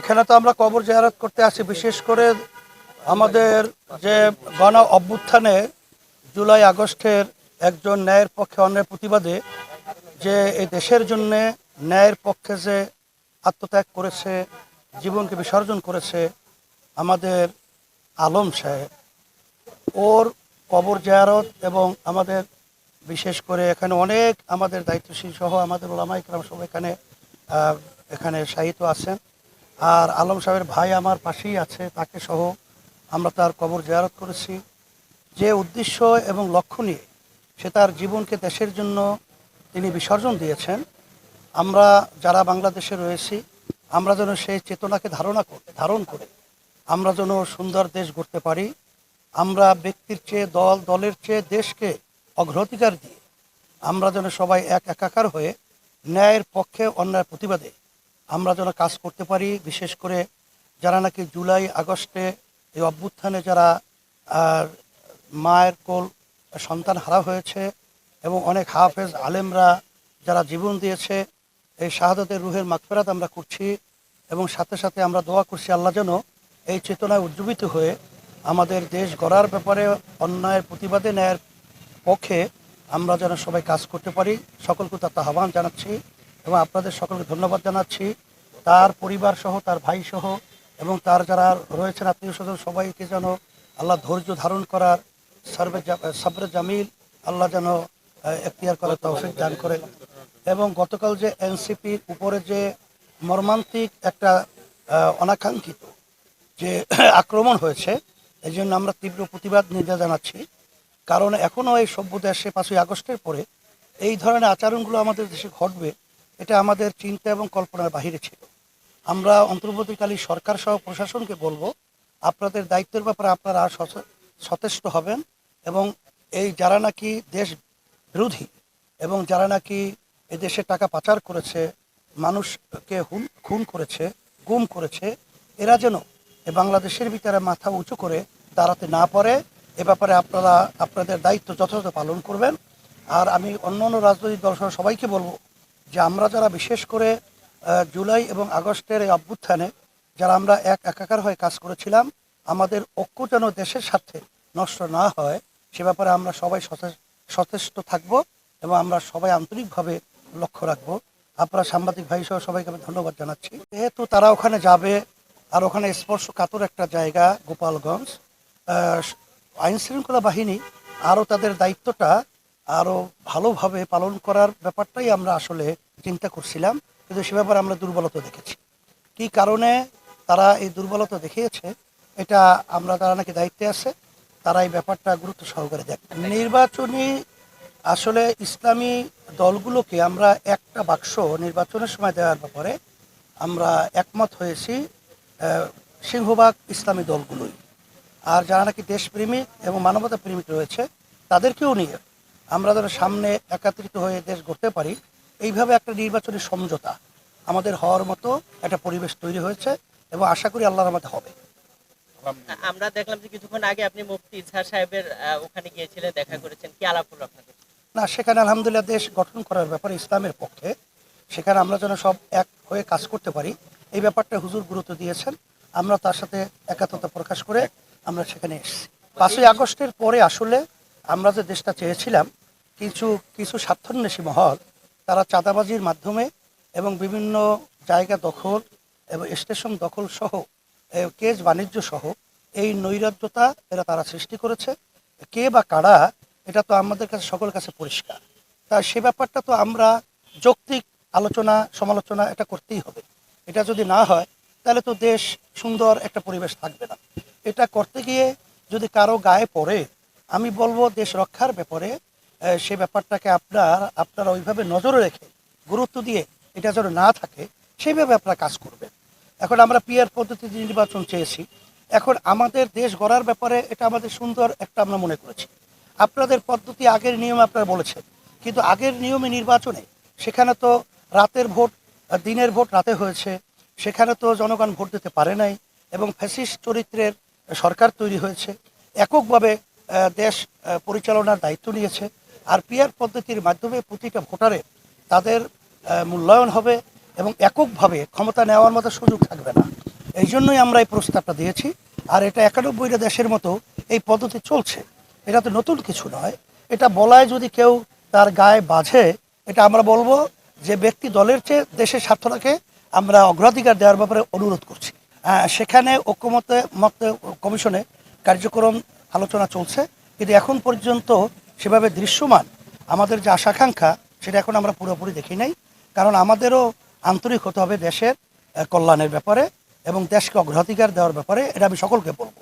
এখানে তো আমরা কবর জিয়ারত করতে আসি, বিশেষ করে আমাদের যে গণ অভ্যুত্থানে জুলাই আগস্টের একজন ন্যায়ের পক্ষে অন্যায়ের প্রতিবাদে যে এই দেশের জন্য ন্যায়ের পক্ষে যে আত্মত্যাগ করেছে, জীবনকে বিসর্জন করেছে আমাদের আলম সাহেব, ওর কবর জিয়ারত এবং আমাদের বিশেষ করে এখানে অনেক আমাদের দায়িত্বশীল সহ আমাদের ওলামা ইকরাম সব এখানে শায়িত আছেন। আর আলম সাহেবের ভাই আমার পাশেই আছে, তাকে সহ আমরা তার কবর জিয়ারত করেছি। যে উদ্দেশ্য এবং লক্ষ্য নিয়ে সে তার জীবনকে দেশের জন্য তিনি বিসর্জন দিয়েছেন, আমরা যারা বাংলাদেশে রয়েছি আমরা যেন সেই চেতনাকে ধারণ করে আমরা যেন সুন্দর দেশ গড়তে পারি। আমরা ব্যক্তির চেয়ে দলের চেয়ে দেশকে অগ্রাধিকার দিয়ে আমরা যেন সবাই একাকার হয়ে ন্যায়ের পক্ষে অন্যায়ের প্রতিবাদে আমরা যেন কাজ করতে পারি। বিশেষ করে যারা নাকি জুলাই আগস্টে এই অভ্যুত্থানে যারা মায়ের কোল সন্তান হারা হয়েছে এবং অনেক হাফেজ আলেমরা যারা জীবন দিয়েছে, এই শাহাদাতের রুহের মাগফিরাত আমরা করছি এবং সাথে সাথে আমরা দোয়া করছি আল্লাহ যেন এই চেতনায় উজ্জীবিত হয়ে আমাদের দেশ গড়ার ব্যাপারে অন্যায়ের প্রতিবাদে ন্যায়ের পক্ষে আমরা যেন সবাই কাজ করতে পারি। সকলকে তার আহ্বান জানাচ্ছি এবং আপনাদের সকলকে ধন্যবাদ জানাচ্ছি। তার পরিবার সহ, তার ভাই সহ এবং তার যারা রয়েছেন আত্মীয় স্বজন সবাইকে যেন আল্লাহ ধৈর্য ধারণ করার সাবরে জামিল আল্লাহ যেন এখতিয়ার করার তৌফিক দান করেন। এবং গতকাল যে এনসিপির উপরে যে মর্মান্তিক একটা অনাকাঙ্ক্ষিত যে আক্রমণ হয়েছে, এই জন্য আমরা তীব্র প্রতিবাদ নিন্দা জানাচ্ছি। কারণ এখনও এই সভ্য দেশে 5ই আগস্টের পরে এই ধরনের আচরণগুলো আমাদের দেশে ঘটবে, এটা আমাদের চিন্তা এবং কল্পনার বাহিরে ছিল। আমরা অন্তর্বর্তীকালীন সরকার সহ প্রশাসনকে বলবো, আপনাদের দায়িত্বের ব্যাপারে আপনারা সচেষ্ট হবেন এবং এই যারা নাকি দেশ বিরোধী এবং যারা নাকি এদেশে টাকা পাচার করেছে, মানুষকে খুন করেছে, গুম করেছে, এরা যেন এ বাংলাদেশের ভিতরে মাথা উঁচু করে দাঁড়াতে না পারে, এ ব্যাপারে আপনারা আপনাদের দায়িত্ব যথাযথ পালন করবেন। আর আমি অন্য রাজনৈতিক দল সহ সবাইকে বলবো যে আমরা যারা বিশেষ করে জুলাই এবং আগস্টের এই অভ্যুত্থানে যারা আমরা একাকার হয়ে কাজ করেছিলাম, আমাদের ঐক্য যেন দেশের স্বার্থে নষ্ট না হয় সে ব্যাপারে আমরা সবাই সচেষ্ট থাকব এবং আমরা সবাই আন্তরিকভাবে লক্ষ্য রাখবো। আপনারা সাংবাদিক ভাই সহ সবাইকে আমি ধন্যবাদ জানাচ্ছি। যেহেতু তারা ওখানে যাবে আর ওখানে স্পর্শকাতর একটা জায়গা গোপালগঞ্জ, আইন শৃঙ্খলা বাহিনী আরও তাদের দায়িত্বটা আরও ভালোভাবে পালন করার ব্যাপারটাই আমরা আসলে চিন্তা করছিলাম, কিন্তু সে ব্যাপারে আমরা দুর্বলতা দেখেছি। কী কারণে তারা এই দুর্বলতা দেখিয়েছে এটা আমরা তারা নাকি দায়িত্বে আছে, তারা এই ব্যাপারটা গুরুত্ব সহকারে দেখে। নির্বাচনী আসলে ইসলামী দলগুলোকে আমরা একটা বাক্স নির্বাচনের সময় দেওয়ার ব্যাপারে আমরা একমত হয়েছি সিংহভাগ ইসলামী দলগুলোই। আর যারা নাকি দেশপ্রেমিক এবং মানবতা প্রেমিক রয়েছে তাদেরকেও নিয়ে আমরা যেন সামনে একত্রিত হয়ে দেশ গড়তে পারি, এইভাবে একটা নির্বাচনী সমঝোতা আমাদের হওয়ার মতো একটা পরিবেশ তৈরি হয়েছে এবং আশা করি আল্লাহর রহমতে হবে। আমরা দেখলাম যে কিছুক্ষণ আগে আপনি মুফতি ইজহার সাহেবের ওখানে গিয়েছিলেন, দেখা করেছেন, কি আলাপ হলো আপনাদের? না, সেখানে আলহামদুলিল্লাহ দেশ গঠন করার ব্যাপারে ইসলামের পক্ষে, সেখানে আমরা যেন সব এক হয়ে কাজ করতে পারি এই ব্যাপারটা হুজুর গুরুত্ব দিয়েছেন। আমরা তার সাথে একাত্মতা প্রকাশ করে আমরা সেখানে এসেছি। 5ই আগস্টের পরে আসলে আমরা যে দেশটা চেয়েছিলাম, কিছু স্বার্থান্বেষী মহল তারা চাঁদাবাজির মাধ্যমে এবং বিভিন্ন জায়গা দখল এবং স্টেশন দখল সহ কেস বাণিজ্য সহ এই নৈরাজ্যতা তারা সৃষ্টি করেছে। কে বা কারা এটা তো আমাদের কাছে সকলের কাছে পরিষ্কার। তাই সে ব্যাপারটা তো আমরা যৌক্তিক আলোচনা সমালোচনা এটা করতেই হবে। এটা যদি না হয় তাহলে তো দেশ সুন্দর একটা পরিবেশ থাকবে না। এটা করতে গিয়ে যদি কারো গায়ে পড়ে, আমি বলবো দেশ রক্ষার ব্যাপারে সে ব্যাপারটাকে আপনারা ওইভাবে নজরে রেখে গুরুত্ব দিয়ে এটা যেন না থাকে সেইভাবে আপনারা কাজ করবেন। এখন আমরা পিআর পদ্ধতিতে নির্বাচন চেয়েছি, এখন আমাদের দেশ গড়ার ব্যাপারে এটা আমাদের সুন্দর একটা আমরা মনে করেছি। আপনাদের পদ্ধতি আগের নিয়মে আপনারা বলেছেন, কিন্তু আগের নিয়মে নির্বাচনে সেখানে তো রাতের ভোট দিনের ভোট রাতে হয়েছে, সেখানে তো জনগণ ভোট দিতে পারে নাই এবং ফ্যাসিস্ট চরিত্রের সরকার তৈরি হয়েছে, এককভাবে দেশ পরিচালনার দায়িত্ব নিয়েছে। আর পিআর পদ্ধতির মাধ্যমে প্রতিটা ভোটারের তাদের মূল্যায়ন হবে এবং এককভাবে ক্ষমতা নেওয়ার মতো সুযোগ থাকবে না। এই জন্যই আমরা এই প্রস্তাবটা দিয়েছি। আর এটা 91টা দেশের মতো এই পদ্ধতি চলছে, এটা তো নতুন কিছু নয়। এটা বলায় যদি কেউ তার গায়ে বাজে, এটা আমরা বলবো যে ব্যক্তি দলের চেয়ে দেশের স্বার্থটাকে আমরা অগ্রাধিকার দেওয়ার ব্যাপারে অনুরোধ করছি। সেখানে ঐক্যমতে মত কমিশনে কার্যক্রম আলোচনা চলছে, কিন্তু এখন পর্যন্ত সেভাবে দৃশ্যমান আমাদের যে আশাকাঙ্ক্ষা সেটা এখন আমরা পুরোপুরি দেখি নাই। কারণ আমাদেরও আন্তরিক হতে হবে দেশের কল্যাণের ব্যাপারে এবং দেশকে অগ্রাধিকার দেওয়ার ব্যাপারে, এটা আমি সকলকে বলবো।